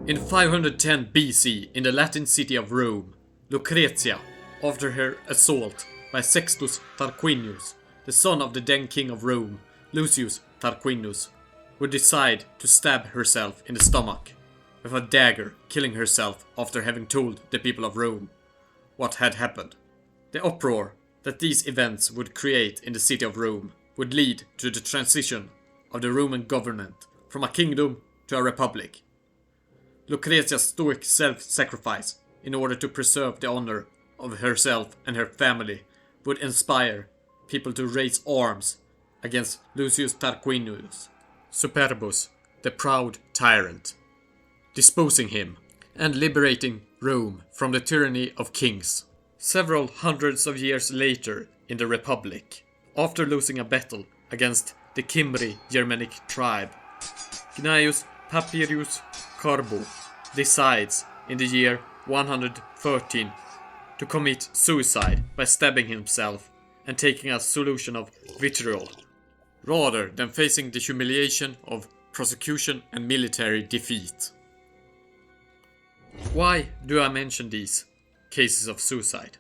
In 510 BC, in the Latin city of Rome, Lucretia, after her assault by Sextus Tarquinius, the son of the then king of Rome, Lucius Tarquinius, would decide to stab herself in the stomach with a dagger, killing herself after having told the people of Rome what had happened. The uproar that these events would create in the city of Rome would lead to the transition of the Roman government from a kingdom to a republic. Lucretia's stoic self-sacrifice in order to preserve the honor of herself and her family would inspire people to raise arms against Lucius Tarquinius Superbus, the proud tyrant, disposing him and liberating Rome from the tyranny of kings. Several hundreds of years later in the Republic, after losing a battle against the Cimbri Germanic tribe, Gnaeus Papirius Carbo decides in the year 113 to commit suicide by stabbing himself and taking a solution of vitriol, rather than facing the humiliation of prosecution and military defeat. Why do I mention these cases of suicide?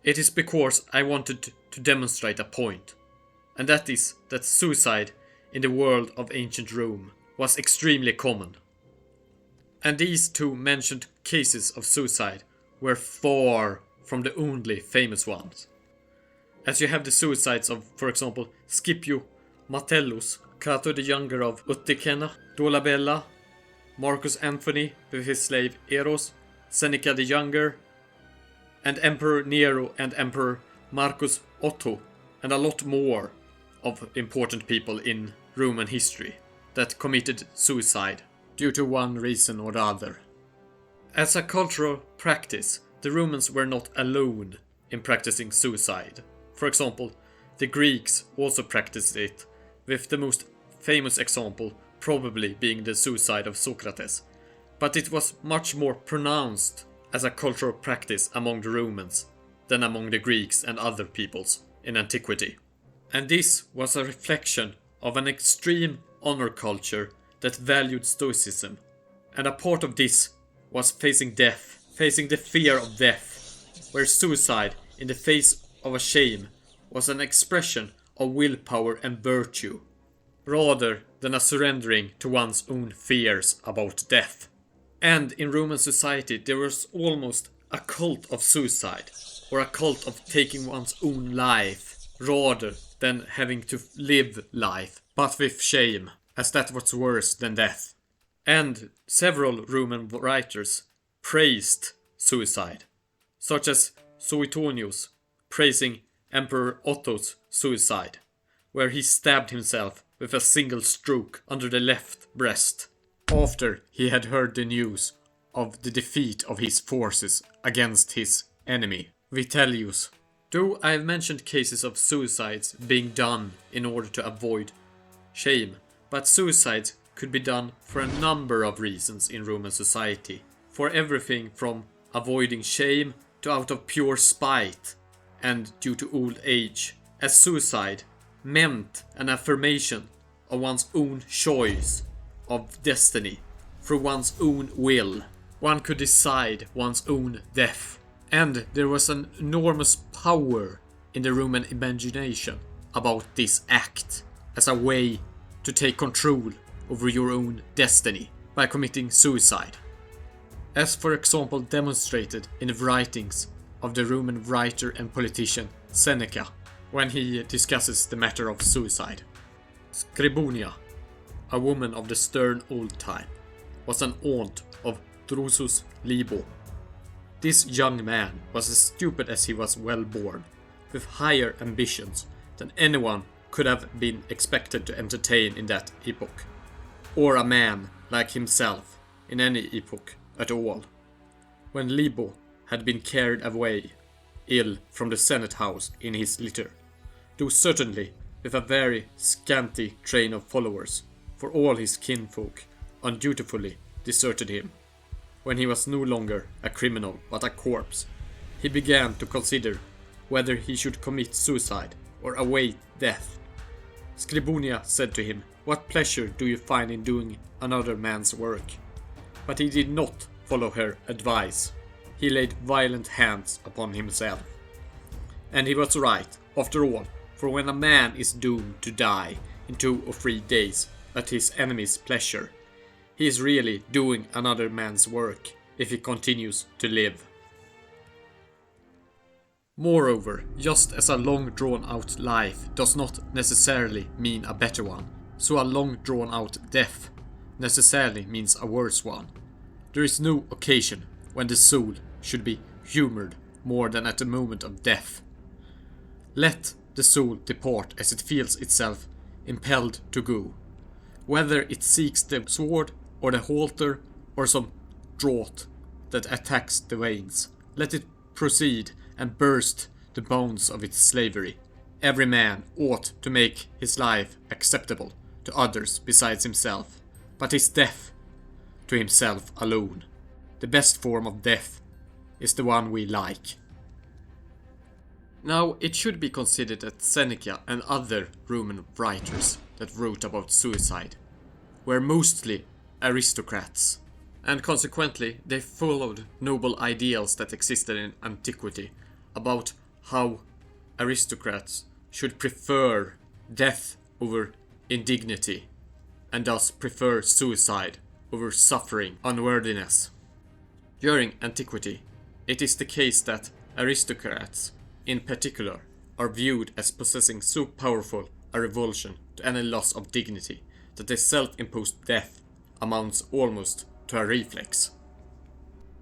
It is because I wanted to demonstrate a point, and that is that suicide in the world of ancient Rome was extremely common. And these two mentioned cases of suicide were far from the only famous ones. As you have the suicides of, for example, Scipio Metellus, Cato the Younger of Uticena, Dolabella, Marcus Anthony with his slave Eros, Seneca the Younger, and Emperor Nero and Emperor Marcus Otto, and a lot more of important people in Roman history that committed suicide due to one reason or the other. As a cultural practice, the Romans were not alone in practicing suicide. For example, the Greeks also practiced it, with the most famous example probably being the suicide of Socrates, but it was much more pronounced as a cultural practice among the Romans than among the Greeks and other peoples in antiquity. And this was a reflection of an extreme honor culture that valued Stoicism, and a part of this was facing death, facing the fear of death, where suicide in the face of a shame was an expression of willpower and virtue, rather than a surrendering to one's own fears about death. And in Roman society there was almost a cult of suicide, or a cult of taking one's own life, rather than having to live life, but with shame, as that was worse than death. And several Roman writers praised suicide, such as Suetonius praising Emperor Otto's suicide, where he stabbed himself with a single stroke under the left breast, after he had heard the news of the defeat of his forces against his enemy, Vitellius. Though I have mentioned cases of suicides being done in order to avoid shame, but suicides could be done for a number of reasons in Roman society, for everything from avoiding shame to out of pure spite and due to old age, as suicide meant an affirmation of one's own choice of destiny through one's own will. One could decide one's own death, and there was an enormous power in the Roman imagination about this act as a way to take control over your own destiny by committing suicide, as for example demonstrated in the writings of the Roman writer and politician Seneca when he discusses the matter of suicide. Scribonia, a woman of the stern old time, was an aunt of Drusus Libo. This young man was as stupid as he was well born, with higher ambitions than anyone could have been expected to entertain in that epoch, or a man like himself in any epoch at all. When Libo had been carried away ill from the Senate house in his litter, though certainly with a very scanty train of followers, for all his kinfolk undutifully deserted him. When he was no longer a criminal but a corpse, he began to consider whether he should commit suicide or await death. Scribonia said to him, "What pleasure do you find in doing another man's work? But he did not follow her advice. He laid violent hands upon himself. And he was right, after all, for when a man is doomed to die in 2 or 3 days at his enemy's pleasure, he is really doing another man's work if he continues to live. Moreover, just as a long drawn out life does not necessarily mean a better one, so a long drawn out death necessarily means a worse one. There is no occasion when the soul should be humoured more than at the moment of death. Let the soul depart as it feels itself impelled to go, whether it seeks the sword or the halter or some draught that attacks the veins. Let it proceed and burst the bounds of its slavery. Every man ought to make his life acceptable to others besides himself, but his death to himself alone. The best form of death is the one we like. Now, it should be considered that Seneca and other Roman writers that wrote about suicide were mostly aristocrats, and consequently they followed noble ideals that existed in antiquity about how aristocrats should prefer death over indignity, and thus prefer suicide over suffering unworthiness. During antiquity, it is the case that aristocrats, in particular, are viewed as possessing so powerful a revulsion to any loss of dignity that their self-imposed death amounts almost to a reflex.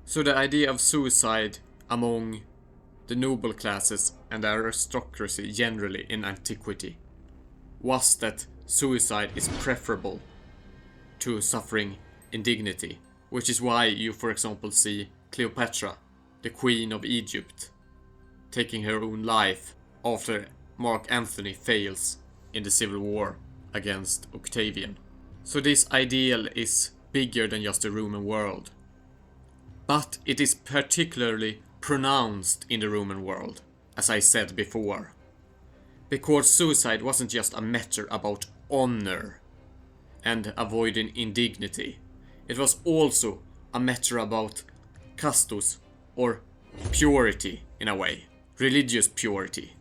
So the idea of suicide among the noble classes and the aristocracy generally in antiquity was that suicide is preferable to suffering indignity, which is why you, for example, see Cleopatra, the Queen of Egypt, taking her own life after Mark Antony fails in the civil war against Octavian. So this ideal is bigger than just the Roman world. But it is particularly pronounced in the Roman world, as I said before. Because suicide wasn't just a matter about honor and avoiding indignity. It was also a matter about castus, or purity in a way, religious purity.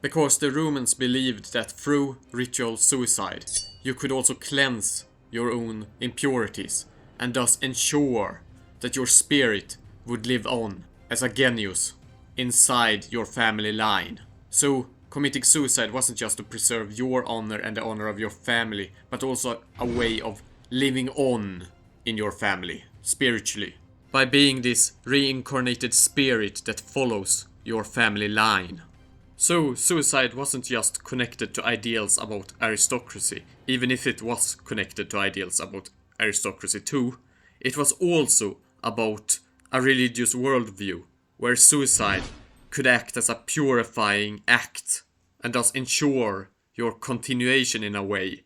Because the Romans believed that through ritual suicide you could also cleanse your own impurities and thus ensure that your spirit would live on as a genius inside your family line. So committing suicide wasn't just to preserve your honor and the honor of your family, but also a way of living on in your family, spiritually, by being this reincarnated spirit that follows your family line. So suicide wasn't just connected to ideals about aristocracy, even if it was connected to ideals about aristocracy too. It was also about a religious worldview, where suicide could act as a purifying act, and thus ensure your continuation in a way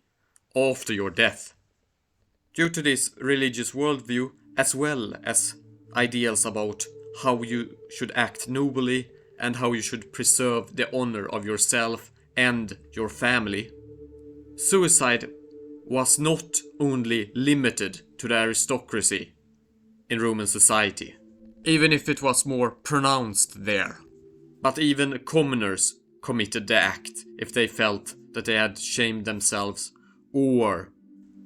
after your death. Due to this religious worldview, as well as ideals about how you should act nobly and how you should preserve the honor of yourself and your family, suicide was not only limited to the aristocracy in Roman society, even if it was more pronounced there. But even commoners committed the act if they felt that they had shamed themselves or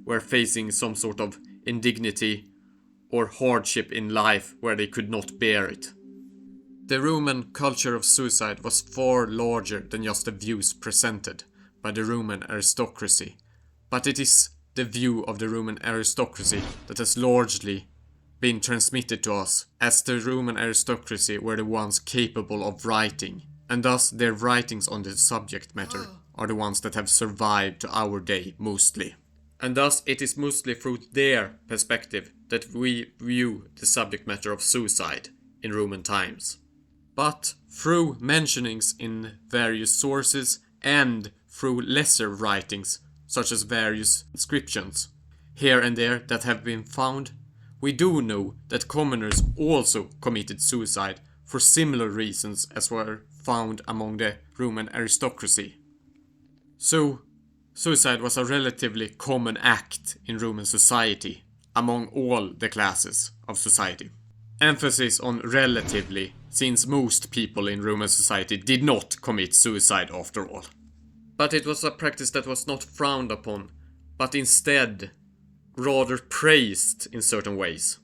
were facing some sort of indignity or hardship in life where they could not bear it. The Roman culture of suicide was far larger than just the views presented by the Roman aristocracy, but it is the view of the Roman aristocracy that has largely been transmitted to us, as the Roman aristocracy were the ones capable of writing, and thus their writings on the subject matter are the ones that have survived to our day mostly. And thus it is mostly through their perspective that we view the subject matter of suicide in Roman times. But through mentionings in various sources and through lesser writings, such as various inscriptions here and there that have been found, we do know that commoners also committed suicide for similar reasons as were found among the Roman aristocracy. So, suicide was a relatively common act in Roman society among all the classes of society. Emphasis on relatively, since most people in Roman society did not commit suicide after all. But it was a practice that was not frowned upon, but instead rather praised in certain ways.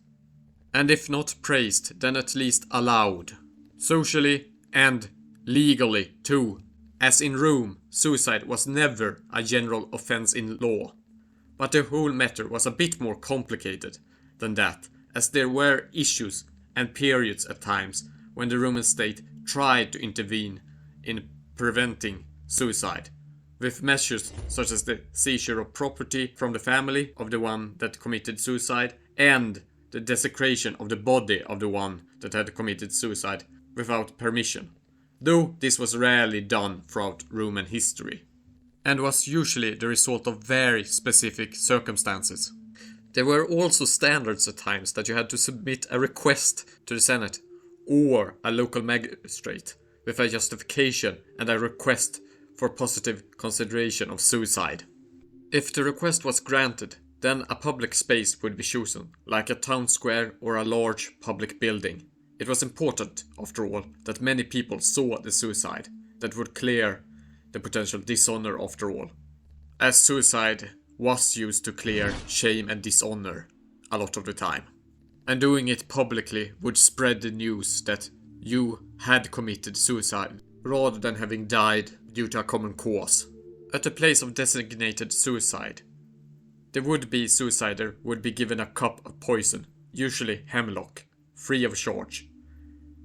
And if not praised, then at least allowed. Socially and legally too, as in Rome, suicide was never a general offense in law. But the whole matter was a bit more complicated than that, as there were issues and periods at times when the Roman state tried to intervene in preventing suicide, with measures such as the seizure of property from the family of the one that committed suicide and the desecration of the body of the one that had committed suicide without permission, though this was rarely done throughout Roman history, and was usually the result of very specific circumstances. There were also standards at times that you had to submit a request to the Senate or a local magistrate with a justification and a request for positive consideration of suicide. If the request was granted, then a public space would be chosen, like a town square or a large public building. It was important, after all, that many people saw the suicide that would clear the potential dishonor after all, as suicide was used to clear shame and dishonor a lot of the time. And doing it publicly would spread the news that you had committed suicide rather than having died due to a common cause. At the place of designated suicide, the would-be suicider would be given a cup of poison, usually hemlock, free of charge.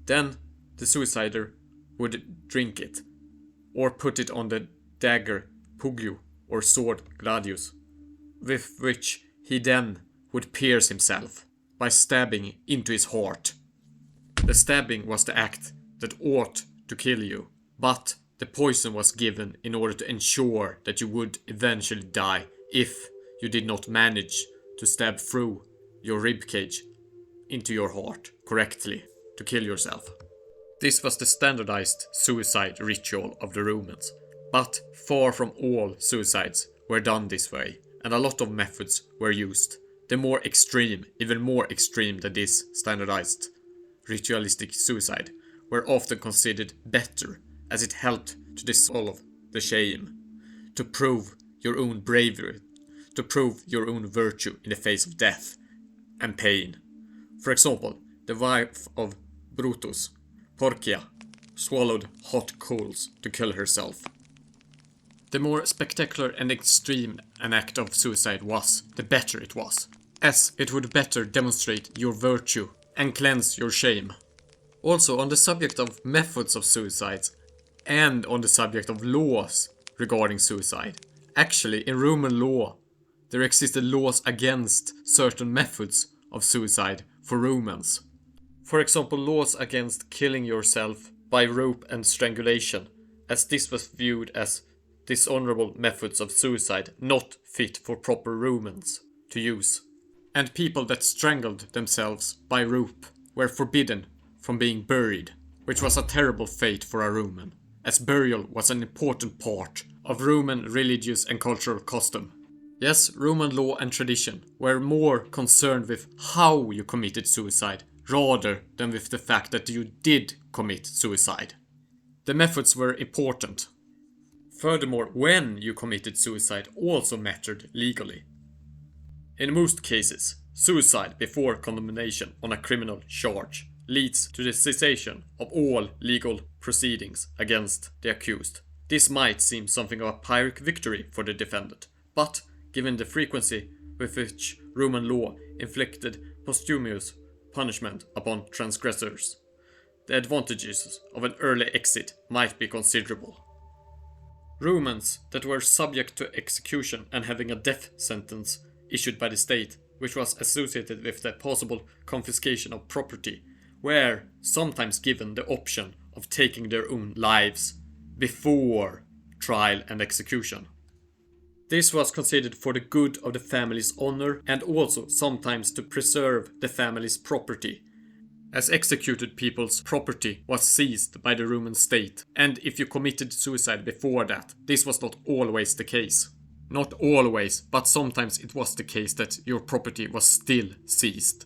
Then the suicider would drink it, or put it on the dagger pugio or sword gladius, with which he then would pierce himself by stabbing into his heart. The stabbing was the act that ought to kill you, but the poison was given in order to ensure that you would eventually die if you did not manage to stab through your ribcage into your heart correctly to kill yourself. This was the standardized suicide ritual of the Romans, but far from all suicides were done this way, and a lot of methods were used. The more extreme, even more extreme than this standardized ritualistic suicide, were often considered better, as it helped to dissolve the shame, to prove your own bravery, to prove your own virtue in the face of death and pain. For example, the wife of Brutus, Porcia, swallowed hot coals to kill herself. The more spectacular and extreme an act of suicide was, the better it was, as it would better demonstrate your virtue and cleanse your shame. Also, on the subject of methods of suicides and on the subject of laws regarding suicide, actually in Roman law there existed laws against certain methods of suicide for Romans. For example, laws against killing yourself by rope and strangulation, as this was viewed as dishonorable methods of suicide not fit for proper Romans to use. And people that strangled themselves by rope were forbidden from being buried, which was a terrible fate for a Roman, as burial was an important part of Roman religious and cultural custom. Yes, Roman law and tradition were more concerned with how you committed suicide rather than with the fact that you did commit suicide. The methods were important. Furthermore, when you committed suicide also mattered legally. In most cases, suicide before condemnation on a criminal charge leads to the cessation of all legal proceedings against the accused. This might seem something of a Pyrrhic victory for the defendant, but given the frequency with which Roman law inflicted posthumous punishment upon transgressors, the advantages of an early exit might be considerable. Romans that were subject to execution and having a death sentence issued by the state, which was associated with the possible confiscation of property, were sometimes given the option of taking their own lives before trial and execution. This was considered for the good of the family's honor and also sometimes to preserve the family's property, as executed people's property was seized by the Roman state, and if you committed suicide before that, this was not always the case. not always, but sometimes it was the case that your property was still seized.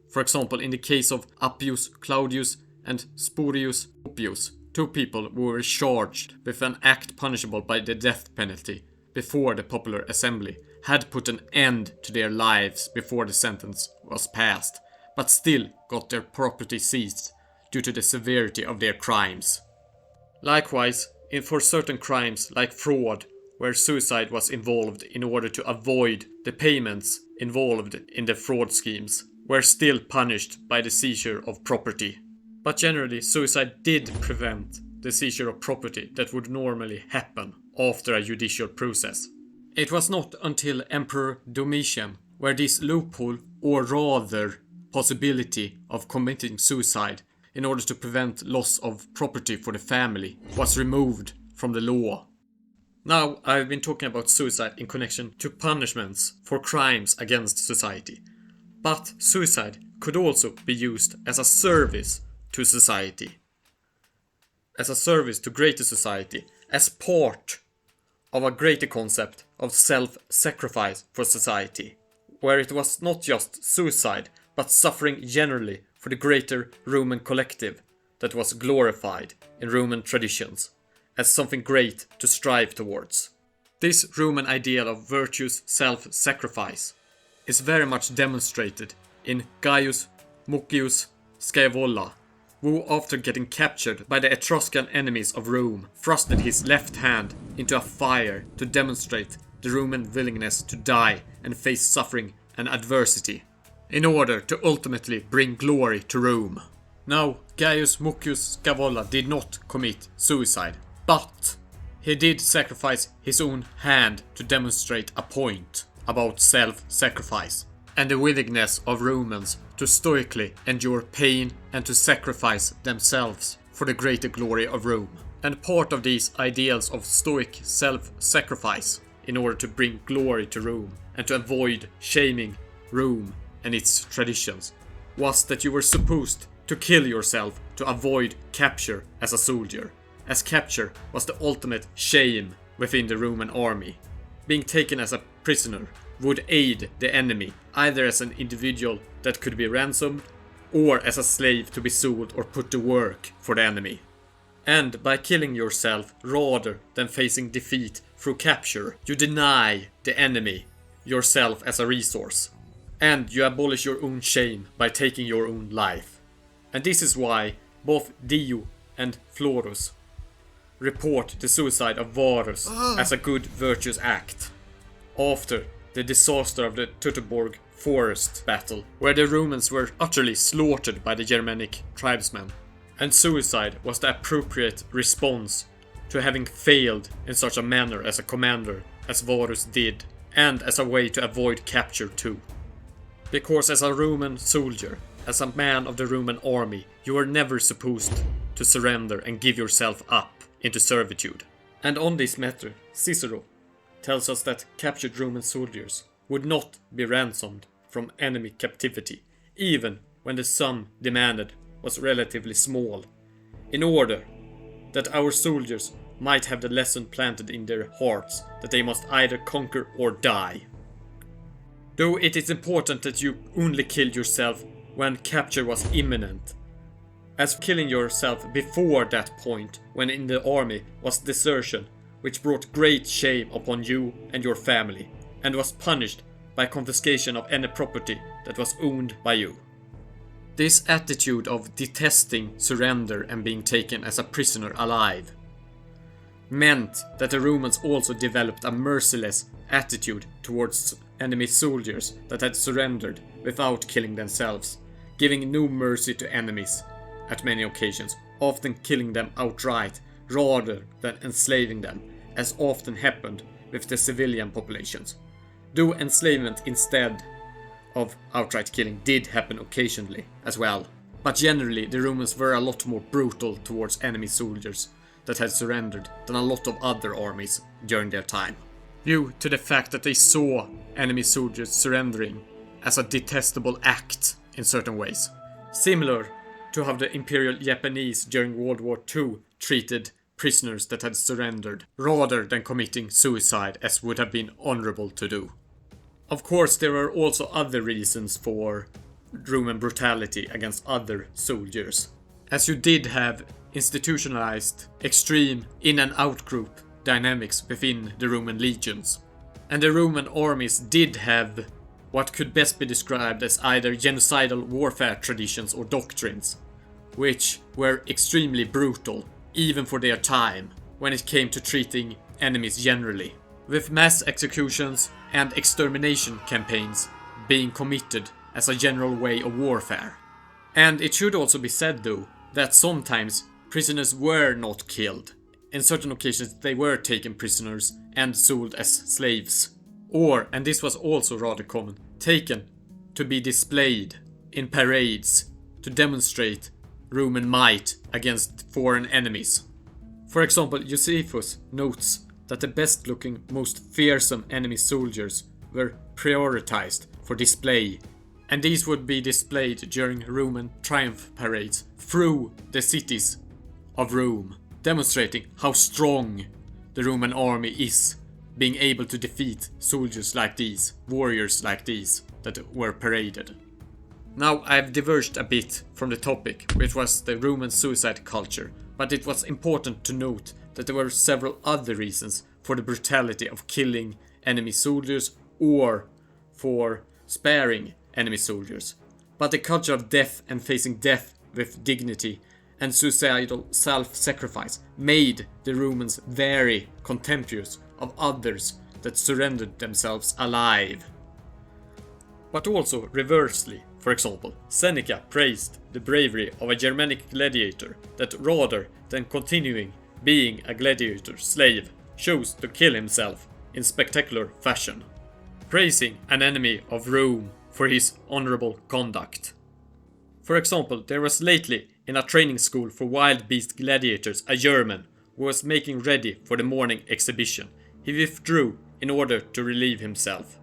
For example, in the case of Appius Claudius and Spurius Oppius, 2 people who were charged with an act punishable by the death penalty before the popular assembly had put an end to their lives before the sentence was passed, but still got their property seized due to the severity of their crimes. Likewise, for certain crimes like fraud, where suicide was involved in order to avoid the payments involved in the fraud schemes, were still punished by the seizure of property. But generally, suicide did prevent the seizure of property that would normally happen after a judicial process. It was not until Emperor Domitian where this loophole, or rather possibility of committing suicide in order to prevent loss of property for the family, was removed from the law. Now, I've been talking about suicide in connection to punishments for crimes against society. But suicide could also be used as a service to society. As a service to greater society, as part of a greater concept of self-sacrifice for society, where it was not just suicide, but suffering generally for the greater Roman collective that was glorified in Roman traditions as something great to strive towards. This Roman ideal of virtuous self-sacrifice is very much demonstrated in Gaius Mucius Scaevola, who, after getting captured by the Etruscan enemies of Rome, thrusted his left hand into a fire to demonstrate the Roman willingness to die and face suffering and adversity, in order to ultimately bring glory to Rome. Now, Gaius Mucius Scaevola did not commit suicide, but he did sacrifice his own hand to demonstrate a point about self-sacrifice and the willingness of Romans to stoically endure pain and to sacrifice themselves for the greater glory of Rome. And part of these ideals of stoic self-sacrifice in order to bring glory to Rome and to avoid shaming Rome and its traditions was that you were supposed to kill yourself to avoid capture as a soldier, as capture was the ultimate shame within the Roman army. Being taken as a prisoner would aid the enemy, either as an individual that could be ransomed, or as a slave to be sold or put to work for the enemy. And by killing yourself rather than facing defeat through capture, you deny the enemy yourself as a resource, and you abolish your own shame by taking your own life. And this is why both Dio and Florus report the suicide of Varus as a good virtuous act, after the disaster of the Teutoburg forest battle, where the Romans were utterly slaughtered by the Germanic tribesmen, and suicide was the appropriate response to having failed in such a manner as a commander as Varus did, and as a way to avoid capture too. Because as a Roman soldier, as a man of the Roman army, you were never supposed to surrender and give yourself up into servitude. And on this matter, Cicero tells us that captured Roman soldiers would not be ransomed from enemy captivity, even when the sum demanded was relatively small, in order that our soldiers might have the lesson planted in their hearts that they must either conquer or die. Though it is important that you only killed yourself when capture was imminent, as killing yourself before that point, when in the army, was desertion, which brought great shame upon you and your family, and was punished by confiscation of any property that was owned by you. This attitude of detesting surrender and being taken as a prisoner alive meant that the Romans also developed a merciless attitude towards enemy soldiers that had surrendered without killing themselves, giving no mercy to enemies at many occasions, often killing them outright rather than enslaving them, as often happened with the civilian populations. Though enslavement instead of outright killing did happen occasionally as well, but generally the Romans were a lot more brutal towards enemy soldiers that had surrendered than a lot of other armies during their time, due to the fact that they saw enemy soldiers surrendering as a detestable act in certain ways, similar to how the Imperial Japanese during World War II treated prisoners that had surrendered, rather than committing suicide as would have been honorable to do. Of course, there are also other reasons for Roman brutality against other soldiers, as you did have institutionalized extreme in and out group dynamics within the Roman legions. And the Roman armies did have what could best be described as either genocidal warfare traditions or doctrines, which were extremely brutal, even for their time, when it came to treating enemies generally, with mass executions and extermination campaigns being committed as a general way of warfare. And it should also be said though, that sometimes prisoners were not killed. In certain occasions they were taken prisoners and sold as slaves. Or, and this was also rather common, taken to be displayed in parades to demonstrate Roman might against foreign enemies. For example, Josephus notes that the best looking, most fearsome enemy soldiers were prioritized for display, and these would be displayed during Roman triumph parades through the cities of Rome, demonstrating how strong the Roman army is, being able to defeat soldiers like these, warriors like these, that were paraded. Now I've diverged a bit from the topic, which was the Roman suicide culture, but it was important to note that there were several other reasons for the brutality of killing enemy soldiers or for sparing enemy soldiers. But the culture of death and facing death with dignity and suicidal self-sacrifice made the Romans very contemptuous of others that surrendered themselves alive. But also reversely, for example, Seneca praised the bravery of a Germanic gladiator that rather than continuing being a gladiator slave chose to kill himself in spectacular fashion, praising an enemy of Rome for his honorable conduct. For example, there was lately in a training school for wild beast gladiators a German who was making ready for the morning exhibition. He withdrew in order to relieve himself,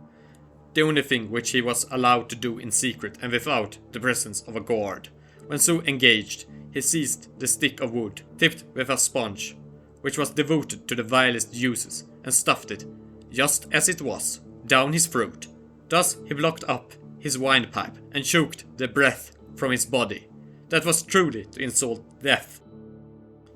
the only thing which he was allowed to do in secret and without the presence of a guard. When so engaged, he seized the stick of wood, tipped with a sponge, which was devoted to the vilest uses, and stuffed it, just as it was, down his throat. Thus he blocked up his windpipe and choked the breath from his body. That was truly to insult death.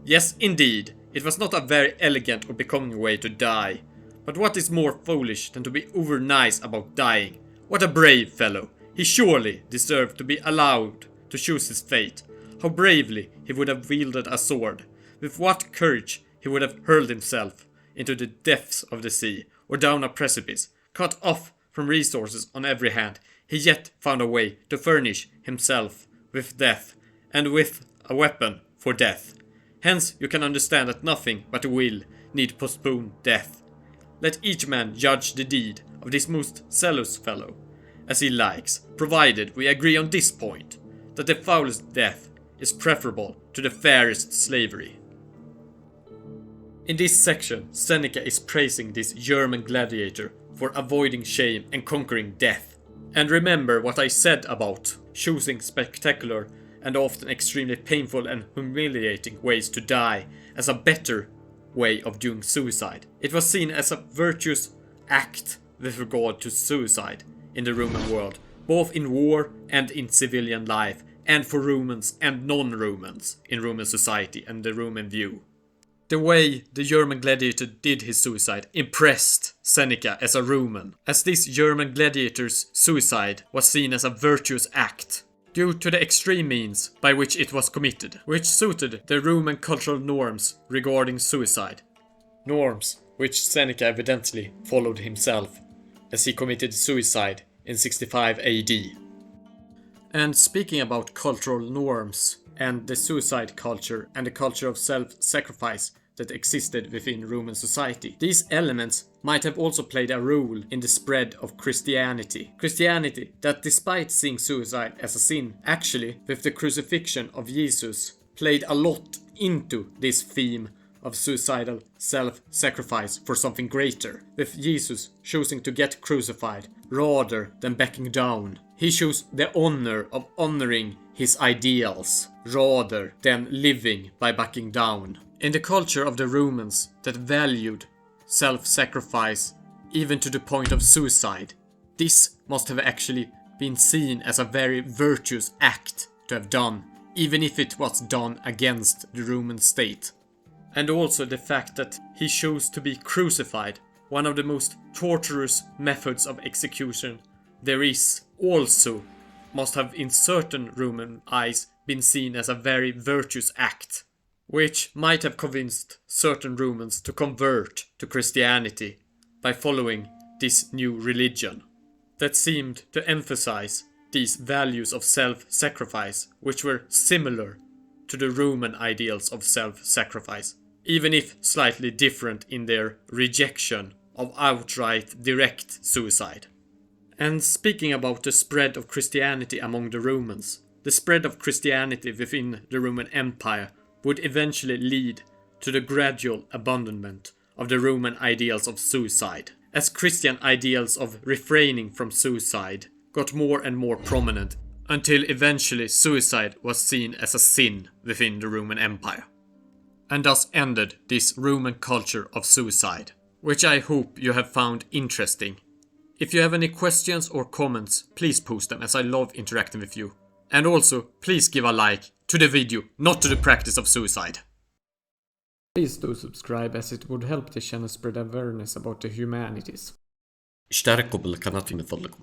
Yes, indeed, it was not a very elegant or becoming way to die. But what is more foolish than to be over nice about dying? What a brave fellow! He surely deserved to be allowed to choose his fate. How bravely he would have wielded a sword. With what courage he would have hurled himself into the depths of the sea, or down a precipice. Cut off from resources on every hand, he yet found a way to furnish himself with death, and with a weapon for death. Hence you can understand that nothing but will need postpone death. Let each man judge the deed of this most zealous fellow as he likes, provided we agree on this point, that the foulest death is preferable to the fairest slavery. In this section, Seneca is praising this German gladiator for avoiding shame and conquering death. And remember what I said about choosing spectacular and often extremely painful and humiliating ways to die as a better way of doing suicide. It was seen as a virtuous act with regard to suicide in the Roman world, both in war and in civilian life, and for Romans and non-Romans in Roman society and the Roman view. The way the German gladiator did his suicide impressed Seneca as a Roman, as this German gladiator's suicide was seen as a virtuous act, due to the extreme means by which it was committed, which suited the Roman cultural norms regarding suicide. Norms which Seneca evidently followed himself, as he committed suicide in 65 AD. And speaking about cultural norms and the suicide culture and the culture of self-sacrifice that existed within Roman society, these elements might have also played a role in the spread of Christianity. Christianity that, despite seeing suicide as a sin, actually, with the crucifixion of Jesus, played a lot into this theme of suicidal self-sacrifice for something greater, with Jesus choosing to get crucified rather than backing down. He chose the honor of honoring his ideals rather than living by backing down. In the culture of the Romans that valued self-sacrifice even to the point of suicide, this must have actually been seen as a very virtuous act to have done, even if it was done against the Roman state. And also the fact that he chose to be crucified, one of the most torturous methods of execution there is, also must have in certain Roman eyes been seen as a very virtuous act, which might have convinced certain Romans to convert to Christianity by following this new religion that seemed to emphasize these values of self-sacrifice, which were similar to the Roman ideals of self-sacrifice, even if slightly different in their rejection of outright direct suicide. And speaking about the spread of Christianity among the Romans, the spread of Christianity within the Roman Empire would eventually lead to the gradual abandonment of the Roman ideals of suicide, as Christian ideals of refraining from suicide got more and more prominent until eventually suicide was seen as a sin within the Roman Empire. And thus ended this Roman culture of suicide, which I hope you have found interesting. If you have any questions or comments, please post them, as I love interacting with you. And also, please give a like to the video, not to the practice of suicide. Please do subscribe, as it would help the channel spread awareness about the humanities. اشتركوا بالقناة في فضلكم.